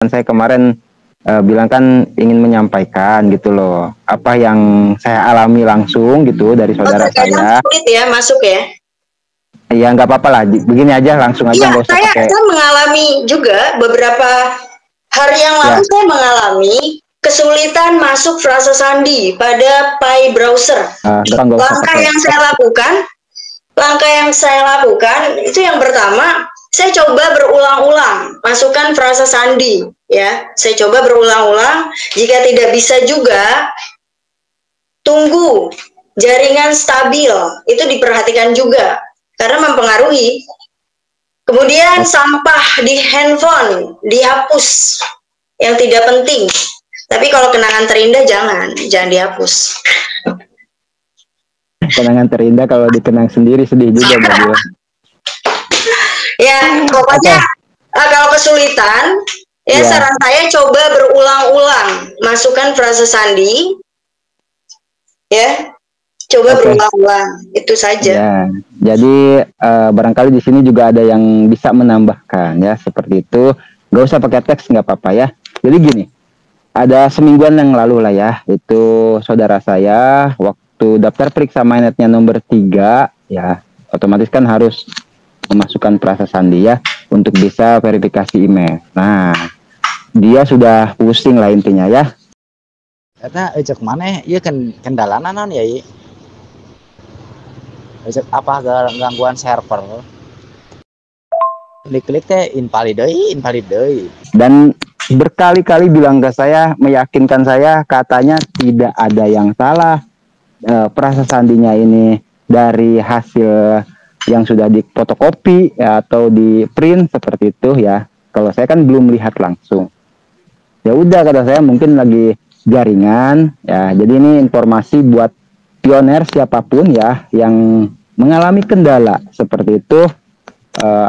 saya kemarin bilang kan ingin menyampaikan gitu loh, apa yang saya alami langsung gitu dari saudara Terkadang saya. sulit ya masuk ya. Ya nggak apa-apa lah, begini aja langsung aja, Iya, nggak usah saya pakai. mengalami juga beberapa hari yang lalu Ya, saya mengalami kesulitan masuk frasa sandi pada Pi browser. nggak usah Langkah pakai yang saya teks. lakukan, itu yang pertama, saya coba berulang-ulang masukkan frasa sandi, ya. Saya coba berulang-ulang. Jika tidak bisa juga, tunggu jaringan stabil. Itu diperhatikan juga karena mempengaruhi. Kemudian sampah di handphone dihapus yang tidak penting. Tapi kalau kenangan terindah jangan dihapus. Kenangan terindah kalau dikenang sendiri sedih juga Mbak Dio. Ya, pokoknya kalau kesulitan, ya saran saya coba berulang-ulang masukkan frasa sandi, ya, coba berulang-ulang, itu saja. Ya, jadi barangkali di sini juga ada yang bisa menambahkan ya seperti itu. Gak usah pakai teks, nggak apa-apa ya. Jadi gini, ada semingguan yang lalu lah ya, itu saudara saya waktu daftar periksa mainnetnya nomor 3 ya, otomatis kan harus memasukkan frasa sandi ya untuk bisa verifikasi email. Nah, dia sudah pusing lah intinya ya. Karena ejek mana ya kendala naon ya ejek apa gangguan server klik teh invalid deui Dan berkali-kali bilang ke saya, meyakinkan saya, katanya tidak ada yang salah, frasa sandinya ini dari hasil yang sudah difotokopi ya, atau di print seperti itu ya. Kalau saya kan belum lihat langsung. Ya udah, kata saya, mungkin lagi jaringan ya. Jadi ini informasi buat pioner siapapun ya yang mengalami kendala seperti itu.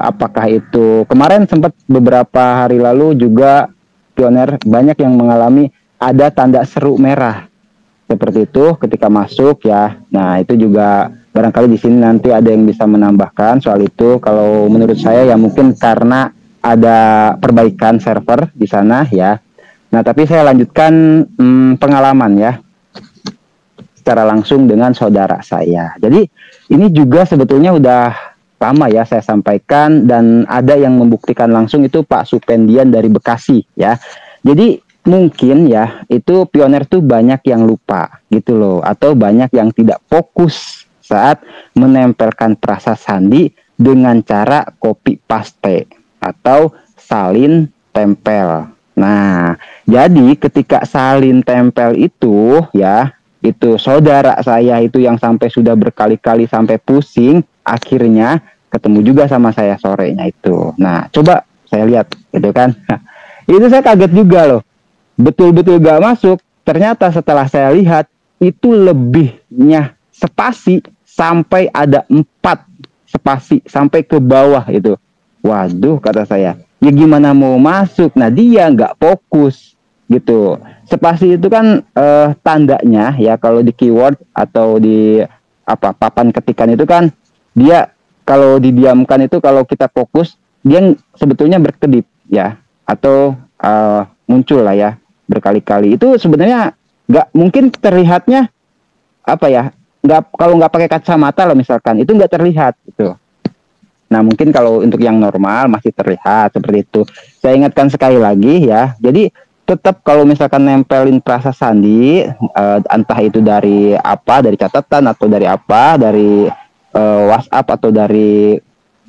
Apakah itu kemarin sempat beberapa hari lalu juga pioner banyak yang mengalami ada tanda seru merah seperti itu ketika masuk ya. Nah, itu juga barangkali di sini nanti ada yang bisa menambahkan soal itu. Kalau menurut saya ya mungkin karena ada perbaikan server di sana ya. Nah, tapi saya lanjutkan pengalaman ya secara langsung dengan saudara saya. Jadi ini juga sebetulnya udah lama ya saya sampaikan, dan ada yang membuktikan langsung itu Pak Supendian dari Bekasi ya. Jadi mungkin ya itu pioner tuh banyak yang lupa gitu loh, atau banyak yang tidak fokus saat menempelkan frasa sandi dengan cara copy paste atau salin tempel. Nah, jadi ketika salin tempel itu ya, itu saudara saya itu yang sampai sudah berkali-kali sampai pusing, akhirnya ketemu juga sama saya sorenya itu. Nah, coba saya lihat gitu kan. Itu saya kaget juga loh. Betul-betul gak masuk. Ternyata setelah saya lihat itu lebihnya spasi sampai ada 4 spasi sampai ke bawah itu. Waduh, kata saya, ya gimana mau masuk? Nah, dia nggak fokus gitu. Spasi itu kan tandanya ya kalau di keyword atau di papan ketikan itu kan dia kalau didiamkan itu, kalau kita fokus dia sebetulnya berkedip ya, atau muncul lah ya berkali-kali. Itu sebenarnya nggak mungkin terlihatnya kalau nggak pakai kacamata lah misalkan, itu nggak terlihat gitu. Nah, mungkin kalau untuk yang normal masih terlihat seperti itu. Saya ingatkan sekali lagi ya. Jadi tetap kalau misalkan nempelin frasa sandi, entah itu dari catatan atau dari WhatsApp atau dari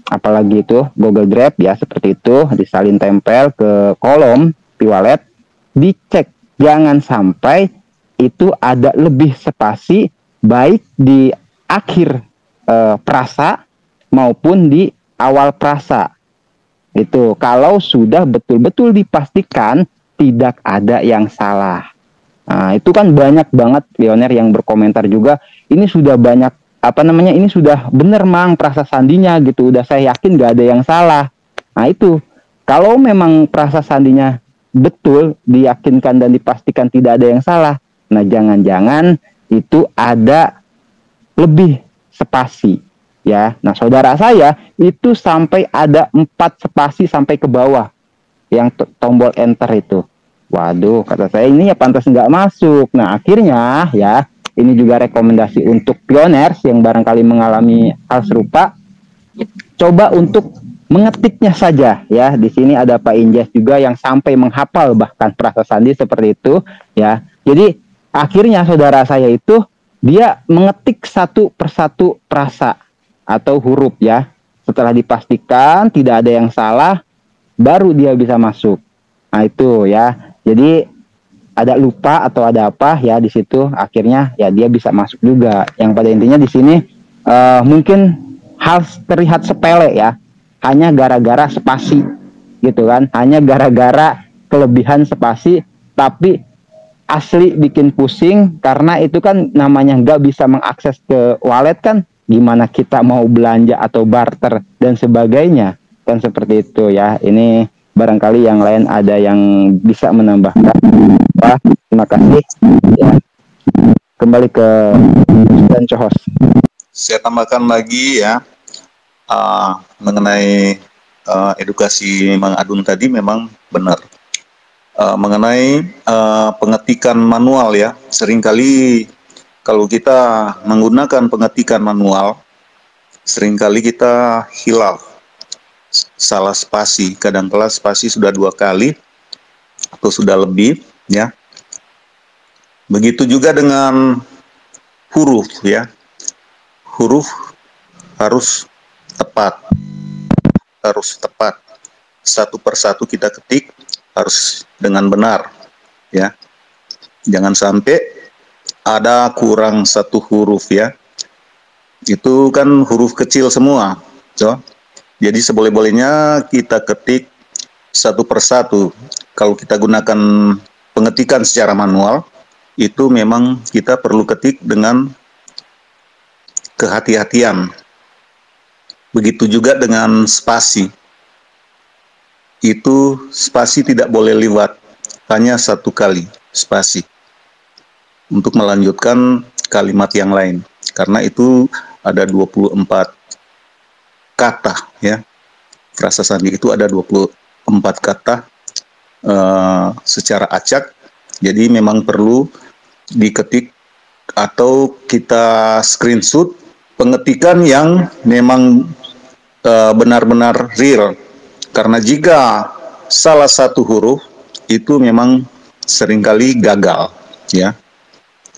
apalagi itu Google Drive ya, seperti itu disalin tempel ke kolom e-wallet, dicek jangan sampai itu ada lebih spasi baik di akhir frasa maupun di awal frasa. Itu kalau sudah betul-betul dipastikan tidak ada yang salah. Nah, itu kan banyak banget pioner yang berkomentar juga, ini sudah banyak ini sudah bener mang frasa sandinya gitu, udah saya yakin gak ada yang salah. Nah, itu kalau memang frasa sandinya betul diyakinkan dan dipastikan tidak ada yang salah, nah jangan-jangan itu ada lebih spasi ya. Nah, saudara saya itu sampai ada 4 spasi sampai ke bawah. yang tombol enter itu. Waduh, kata saya ini ya pantas nggak masuk. Nah akhirnya ya ini juga rekomendasi untuk pioners yang barangkali mengalami hal serupa. Coba untuk mengetiknya saja ya. Di sini ada Pak Injas juga yang sampai menghafal bahkan frasa sandi seperti itu ya. Jadi akhirnya saudara saya itu dia mengetik satu persatu frasa atau huruf ya. Setelah dipastikan tidak ada yang salah, baru dia bisa masuk. Nah itu ya. Jadi ada lupa atau ada apa ya di situ, akhirnya ya dia bisa masuk juga. Yang pada intinya di sini mungkin hal terlihat sepele ya, hanya gara-gara spasi gitu kan, hanya gara-gara kelebihan spasi, tapi asli bikin pusing karena itu kan namanya nggak bisa mengakses ke wallet kan, gimana kita mau belanja atau barter dan sebagainya kan seperti itu ya. Ini barangkali yang lain ada yang bisa menambahkan. Wah, terima kasih ya. Kembali ke dan Cohos. Saya tambahkan lagi ya mengenai edukasi Mang Adun tadi memang benar. Mengenai pengetikan manual ya, seringkali kalau kita menggunakan pengetikan manual, seringkali kita hilaf, salah spasi, kadang-kala spasi sudah 2 kali atau sudah lebih ya. Begitu juga dengan huruf ya, huruf harus tepat, satu persatu kita ketik harus dengan benar ya, jangan sampai ada kurang satu huruf ya. Itu kan huruf kecil semua, so. Jadi seboleh-bolehnya kita ketik satu persatu. Kalau kita gunakan pengetikan secara manual, itu memang kita perlu ketik dengan kehati-hatian. Begitu juga dengan spasi. Itu spasi tidak boleh lewat, hanya 1 kali spasi untuk melanjutkan kalimat yang lain. Karena itu ada 24 kata ya. Frasa sandi itu ada 24 kata secara acak. Jadi memang perlu diketik atau kita screenshot pengetikan yang memang benar-benar real. Karena jika salah satu huruf itu memang seringkali gagal ya.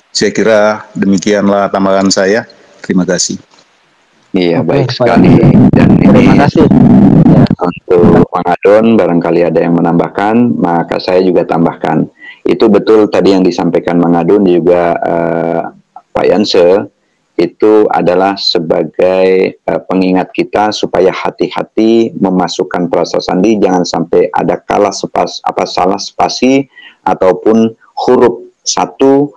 Saya kira demikianlah tambahan saya. Terima kasih. Iya, Oke, baik sekali. Dan terima ini kasih. untuk Mang Adon, barangkali ada yang menambahkan, maka saya juga tambahkan. Itu betul tadi yang disampaikan Mang Adon juga Pak Yanse, itu adalah sebagai pengingat kita supaya hati-hati memasukkan frasa sandi, jangan sampai ada salah spasi ataupun huruf satu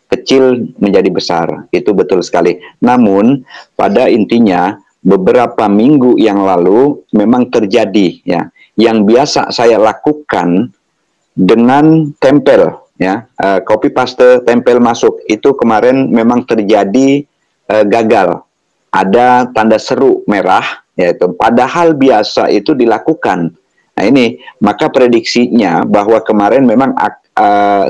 kecil menjadi besar. Itu betul sekali. Namun pada intinya beberapa minggu yang lalu memang terjadi ya, yang biasa saya lakukan dengan tempel ya, copy paste tempel masuk, itu kemarin memang terjadi gagal. Ada tanda seru merah yaitu, padahal biasa itu dilakukan. Nah ini maka prediksinya bahwa kemarin memang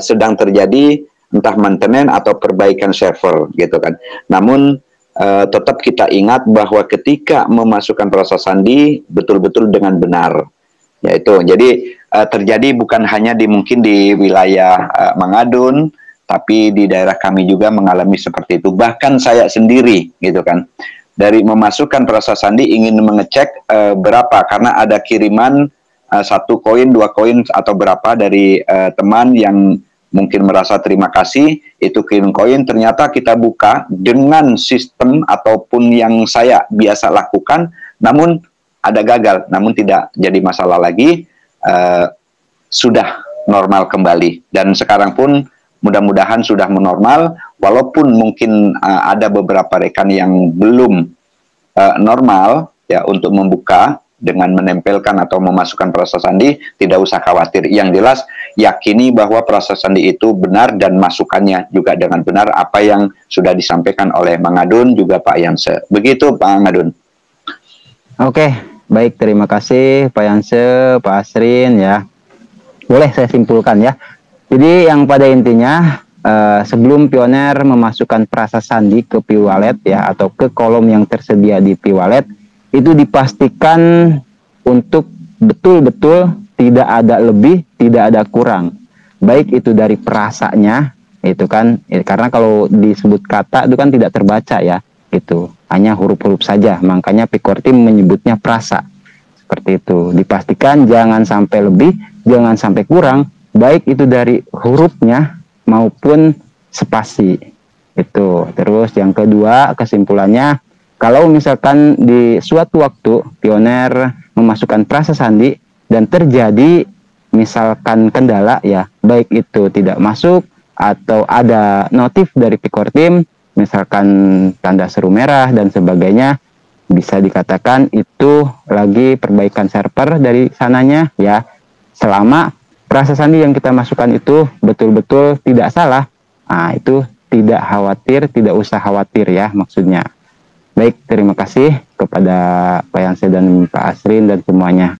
sedang terjadi entah maintenance atau perbaikan server gitu kan. Namun tetap kita ingat bahwa ketika memasukkan frasa sandi betul-betul dengan benar. Yaitu jadi terjadi bukan hanya mungkin di wilayah Mang Adun, tapi di daerah kami juga mengalami seperti itu. Bahkan saya sendiri gitu kan. Dari memasukkan frasa sandi ingin mengecek berapa, karena ada kiriman 1 koin, 2 koin atau berapa dari teman yang mungkin merasa terima kasih, itu kirim koin, ternyata kita buka dengan sistem ataupun yang saya biasa lakukan, namun ada gagal, namun tidak jadi masalah lagi, sudah normal kembali. Dan sekarang pun mudah-mudahan sudah menormal, walaupun mungkin ada beberapa rekan yang belum normal ya untuk membuka dengan menempelkan atau memasukkan frasa sandi, tidak usah khawatir. Yang jelas yakini bahwa frasa sandi itu benar dan masukannya juga dengan benar apa yang sudah disampaikan oleh Mang Adun juga Pak Yanse. Begitu Pak Adun. Oke, baik, terima kasih Pak Yanse, Pak Asrin ya. boleh saya simpulkan ya. Jadi yang pada intinya sebelum Pioneer memasukkan frasa sandi ke P-Wallet ya atau ke kolom yang tersedia di P-Wallet, itu dipastikan untuk betul-betul tidak ada lebih, tidak ada kurang. Baik itu dari frasanya, itu kan karena kalau disebut kata itu kan tidak terbaca ya, gitu. Hanya huruf-huruf saja. Makanya Picor Team menyebutnya frasa. Seperti itu. Dipastikan jangan sampai lebih, jangan sampai kurang, baik itu dari hurufnya maupun spasi. Itu. Terus yang kedua, kesimpulannya, kalau misalkan di suatu waktu Pioneer memasukkan frasa sandi dan terjadi misalkan kendala ya, baik itu tidak masuk atau ada notif dari Picor Team, misalkan tanda seru merah dan sebagainya, bisa dikatakan itu lagi perbaikan server dari sananya ya. Selama frasa sandi yang kita masukkan itu betul-betul tidak salah, nah itu tidak khawatir, tidak usah khawatir ya maksudnya. Baik, terima kasih kepada Pak Yanse dan Pak Asrin dan semuanya.